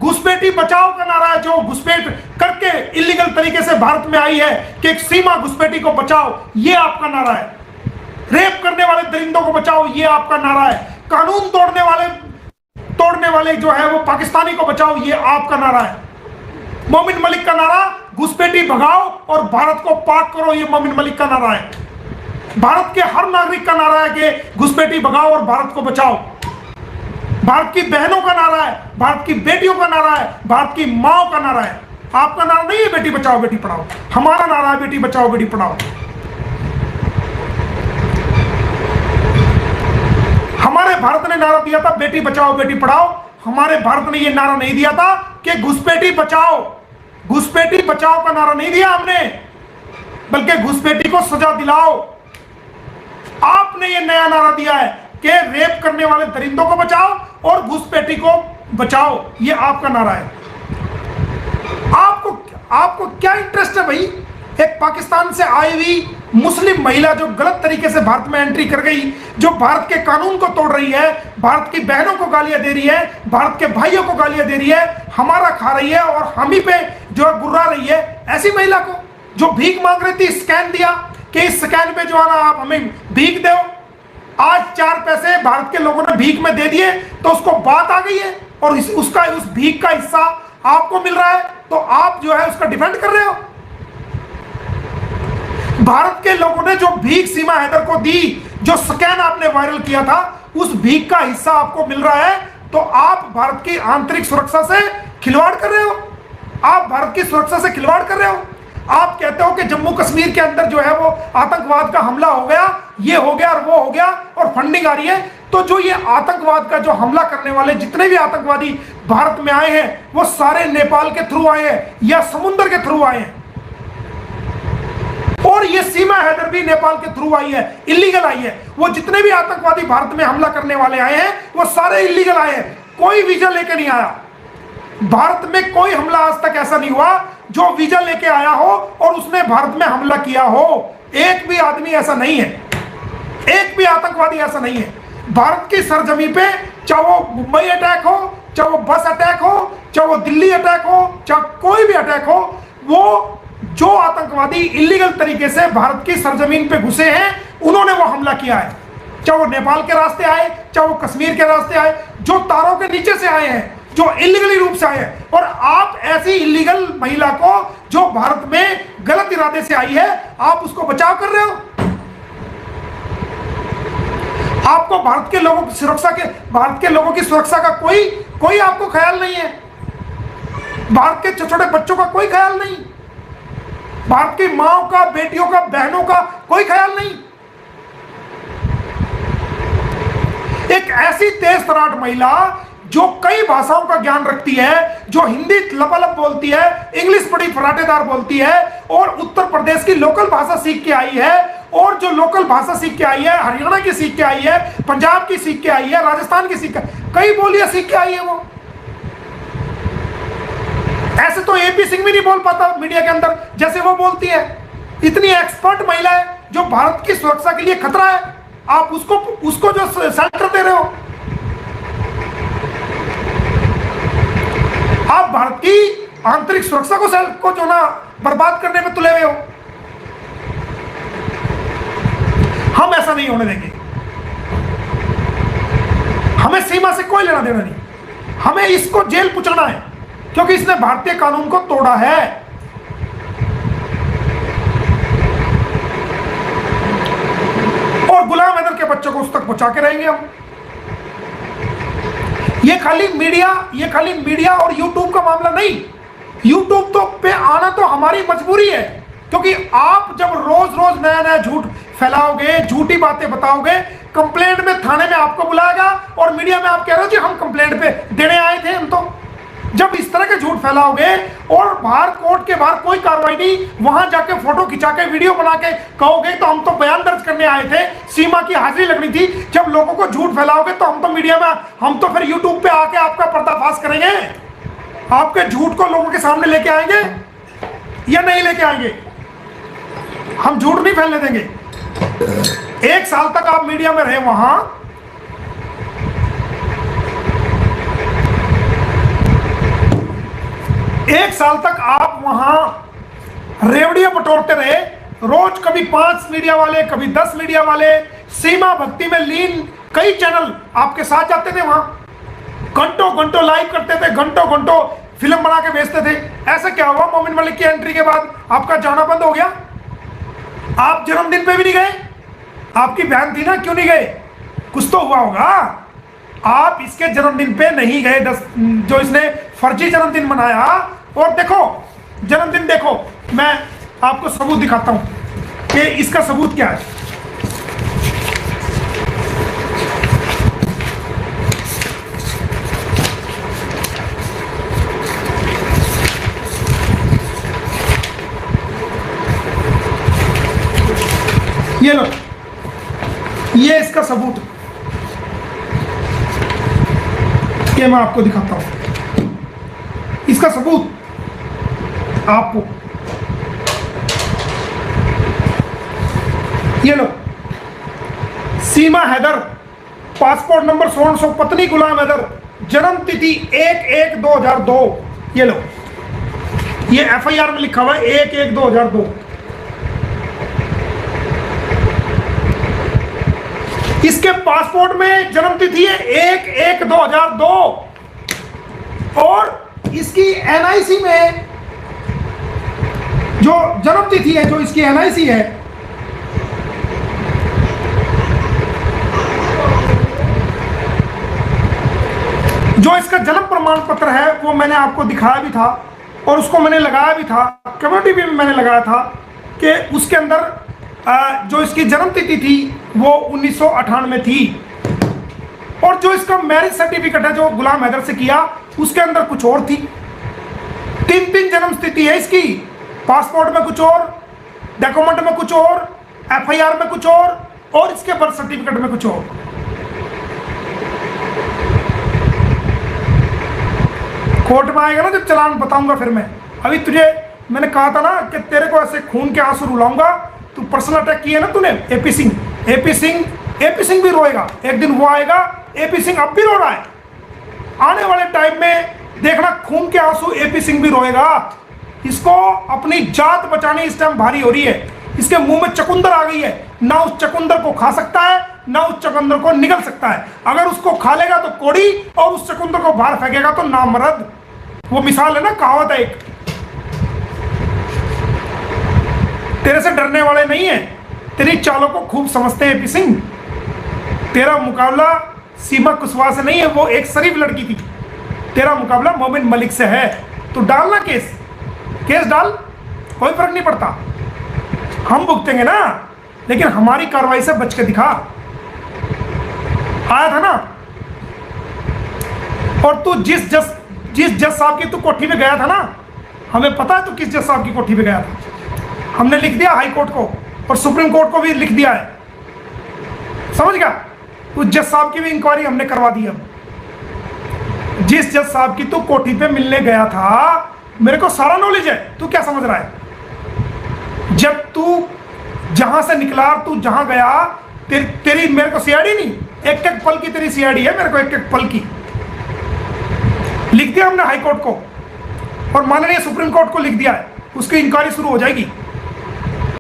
घुसपैठी बचाओ का नारा है, जो घुसपैठ करके इलीगल तरीके से भारत में आई है कि एक सीमा घुसपैठी को बचाओ, ये आपका नारा है। रेप करने वाले दरिंदों को बचाओ, ये आपका नारा है। कानून तोड़ने वाले जो है वो पाकिस्तानी को बचाओ, ये आपका नारा है। मोमिन मलिक का नारा घुसपैठी भगाओ और भारत को पाक करो, ये मोमिन मलिक का नारा है। भारत के हर नागरिक का नारा है कि घुसपैठी भगाओ और भारत को बचाओ। भारत की बहनों का नारा है, भारत की बेटियों का नारा है, भारत की माओ का नारा है। आपका नारा नहीं है बेटी बचाओ बेटी पढ़ाओ, हमारा नारा है बेटी बचाओ बेटी पढ़ाओ। हमारे भारत ने नारा दिया था बेटी बचाओ बेटी पढ़ाओ, हमारे भारत ने यह नारा नहीं दिया था कि घुसपैठी बचाओ। घुसपैठी बचाओ का नारा नहीं दिया हमने, बल्कि घुसपैठी को सजा दिलाओ। आपने यह नया नारा दिया है कि रेप करने वाले दरिंदों को बचाओ और घुसपैठी को बचाओ, यह आपका नारा है। आपको क्या इंटरेस्ट है भाई? एक पाकिस्तान से आई हुई मुस्लिम महिला जो गलत तरीके से भारत में एंट्री कर गई, जो भारत के कानून को तोड़ रही है, भारत की बहनों को गालियां दे रही है, भारत के भाइयों को गालियां दे रही है, हमारा खा रही है और हम ही पे जो है गुर्रा रही है, ऐसी महिला को जो भीख मांग रही थी, स्कैन दिया कि इस स्कैन पे जो है ना आप हमें भीख दो। आज 4 पैसे भारत के लोगों ने भीख में दे दिए तो उसको बात आ गई है और उस भीख का हिस्सा आपको मिल रहा है, तो आप जो है उसका डिफेंड कर रहे हो। भारत के लोगों ने जो भीख सीमा हैदर को दी, जो स्कैन आपने वायरल किया था, उस भीख का हिस्सा आपको मिल रहा है, तो आप भारत की आंतरिक सुरक्षा से खिलवाड़ कर रहे हो। आप भारत की सुरक्षा से खिलवाड़ कर रहे हो। आप कहते हो कि जम्मू कश्मीर के अंदर जो है वो आतंकवाद का हमला हो गया, ये हो गया और वो हो गया और फंडिंग आ रही है। तो जो ये आतंकवाद का जो हमला करने वाले जितने भी आतंकवादी भारत में आए हैं, वो सारे नेपाल के थ्रू आए हैं या समुद्र के थ्रू आए हैं। और ये सीमा हैदर भी नेपाल के थ्रू आई है, इलीगल आई है। वो जितने भी आतंकवादी भारत में हमला करने वाले आए हैं, वो सारे इलीगल आए हैं, कोई वीजा लेके नहीं आया। भारत में कोई हमला आज तक ऐसा नहीं हुआ जो वीजा लेके आया हो और उसने भारत में हमला किया हो। एक भी आदमी ऐसा नहीं है, एक भी आतंकवादी ऐसा नहीं है। भारत की सरजमी पे चाहे वो मुंबई अटैक हो, चाहे वो बस अटैक हो, चाहे वो दिल्ली अटैक हो, चाहे कोई भी अटैक हो, वो जो आतंकवादी इलीगल तरीके से भारत की सरजमीन पे घुसे हैं, उन्होंने वो हमला किया है। चाहे वो नेपाल के रास्ते आए, चाहे वो कश्मीर के रास्ते आए, जो तारों के नीचे से आए हैं, जो इलीगली रूप से आए हैं। और आप ऐसी इलीगल महिला को जो भारत में गलत इरादे से आई है, आप उसको बचाव कर रहे हो। आपको भारत के लोगों की सुरक्षा का कोई आपको ख्याल नहीं है। भारत के छोटे बच्चों का कोई ख्याल नहीं, भारत की माओ का, बेटियों का, बहनों का कोई ख्याल नहीं। एक ऐसी तेज तरार महिला जो कई भाषाओं का ज्ञान रखती है, जो हिंदी लबालब बोलती है, इंग्लिश बड़ी फराटेदार बोलती है और उत्तर प्रदेश की लोकल भाषा सीख के आई है, और जो लोकल भाषा सीख के आई है, हरियाणा की सीख के आई है, पंजाब की सीख के आई है, राजस्थान की सीख के, कई बोलियां सीख के आई है वो। ऐसे तो एपी सिंह भी नहीं बोल पाता मीडिया के अंदर जैसे वो बोलती है। इतनी एक्सपर्ट महिला है जो भारत की सुरक्षा के लिए खतरा है, आप उसको जो सेंटर दे रहे हो। आप भारत की आंतरिक सुरक्षा को जो ना बर्बाद करने में तुले हुए हो। हम ऐसा नहीं होने देंगे। हमें सीमा से कोई लेना देना नहीं, हमें इसको जेल पहुंचाना है, क्योंकि इसने भारतीय कानून को तोड़ा है। और गुलाम हैदर के बच्चों को उस तक पहुंचा के रहेंगे हम। ये खाली मीडिया और यूट्यूब का मामला नहीं। यूट्यूब तो पे आना तो हमारी मजबूरी है, क्योंकि आप जब रोज नया झूठ फैलाओगे, झूठी बातें बताओगे, कंप्लेंट में थाने में आपको बुलाएगा और मीडिया में आप कह रहे हो कि हम कंप्लेंट पे देने आए थे। हम तो जब इस तरह के झूठ फैलाओगे और बाहर कोर्ट के बाहर कोई कार्रवाई नहीं, वहां जाके फोटो खिंचा के वीडियो बना के कहोगे तो हम तो बयान दर्ज करने आए थे, सीमा की हाजिरी लगनी थी। जब लोगों को झूठ फैलाओगे तो हम तो मीडिया में, हम तो फिर यूट्यूब पे आके आपका पर्दाफाश करेंगे, आपके झूठ को लोगों के सामने लेके आएंगे या नहीं लेके आएंगे। हम झूठ नहीं फैलने देंगे। 1 साल तक आप मीडिया में रहे वहां, 1 साल तक आप वहां रेवड़ियां बटोरते रहे, रोज कभी 5 मीडिया वाले, कभी 10 मीडिया वाले, सीमा भक्ति में लीन कई चैनल आपके साथ जाते थे, वहां घंटों घंटों लाइव करते थे, घंटों घंटों फिल्म बना के भेजते थे। ऐसा क्या हुआ मोमिन मलिक की एंट्री के बाद आपका जाना बंद हो गया? आप जन्मदिन पे भी नहीं गए? आपकी बहन थी ना, क्यों नहीं गए? कुछ तो हुआ होगा। आप इसके जन्मदिन पे नहीं गए, जो इसने फर्जी जन्मदिन मनाया। और देखो जन्मदिन, देखो मैं आपको सबूत दिखाता हूं कि इसका सबूत क्या है। ये लो, ये इसका सबूत, ये मैं आपको दिखाता हूं। इसका सबूत आपको, ये लो, सीमा हैदर, पासपोर्ट नंबर 1600, पत्नी गुलाम हैदर, जन्म तिथि 1/1/2002। ये लो, ये FIR में लिखा हुआ है 1/1/2002। इसके पासपोर्ट में जन्म तिथि है 1/1/2002 और इसकी NIC में जो जन्म तिथि है, जो इसकी NIC है, जो इसका जन्म प्रमाण पत्र है, वो मैंने आपको दिखाया भी था और उसको मैंने लगाया भी था, कम्युनिटी भी मैंने लगाया था कि उसके अंदर जो इसकी जन्म तिथि थी वो 1998 थी और जो इसका मैरिज सर्टिफिकेट है जो गुलाम हैदर से किया उसके अंदर कुछ और थी। 3 जन्म तिथि है इसकी, पासपोर्ट में कुछ और, डॉक्यूमेंट में कुछ और, FIR में कुछ और इसके बर्थ सर्टिफिकेट में कुछ और। कोर्ट में आएगा ना जब चालान, बताऊंगा फिर मैं। अभी तुझे मैंने कहा था ना कि तेरे को ऐसे खून के आंसू रुलाऊंगा। तू पर्सनल अटैक किया ना तूने, AP सिंह भी रोएगा एक दिन, वो आएगा। AP सिंह अब भी रो रहा है, आने वाले टाइम में देखना खून के आंसू AP सिंह भी रोएगा। इसको अपनी जात बचाने इस टाइम भारी हो रही है। इसके मुंह में चकुंदर आ गई है, ना उस चकुंदर को खा सकता है ना उस चकुंदर को निगल सकता है। अगर उसको खा लेगा तो कोड़ी और उस चकुंदर को बाहर फेंकेगा तो नामर्द। वो मिसाल है ना, कहावत है एक। तेरे से डरने वाले नहीं है, तेरी चालों को खूब समझते हैं AP सिंह। तेरा मुकाबला सीमा कुशवाहा से नहीं है, वो एक शरीफ लड़की थी। तेरा मुकाबला मोमिन मलिक से है। तो डालना केस डाल, कोई फर्क नहीं पड़ता, हम भुगतेंगे ना, लेकिन हमारी कार्रवाई से बच के दिखा। आया था ना। और तू जिस जज साहब की तू कोठी में गया था ना, हमें पता है तू किस जज साहब की कोठी में गया था। हमने लिख दिया हाई कोर्ट को और सुप्रीम कोर्ट को भी लिख दिया है, समझ गया। उस जज साहब की भी इंक्वायरी हमने करवा दी। अब जिस जज साहब की तू कोठी पे मिलने गया था, मेरे को सारा नॉलेज है। तू क्या समझ रहा है? जब तू जहां से निकला, तू जहां गया, तेरी मेरे को CID नहीं, एक एक पल की तेरी CID है, मेरे को एक एक पल की। लिख दिया हमने हाई कोर्ट को और माननीय सुप्रीम कोर्ट को लिख दिया है, उसकी इंक्वायरी शुरू हो जाएगी।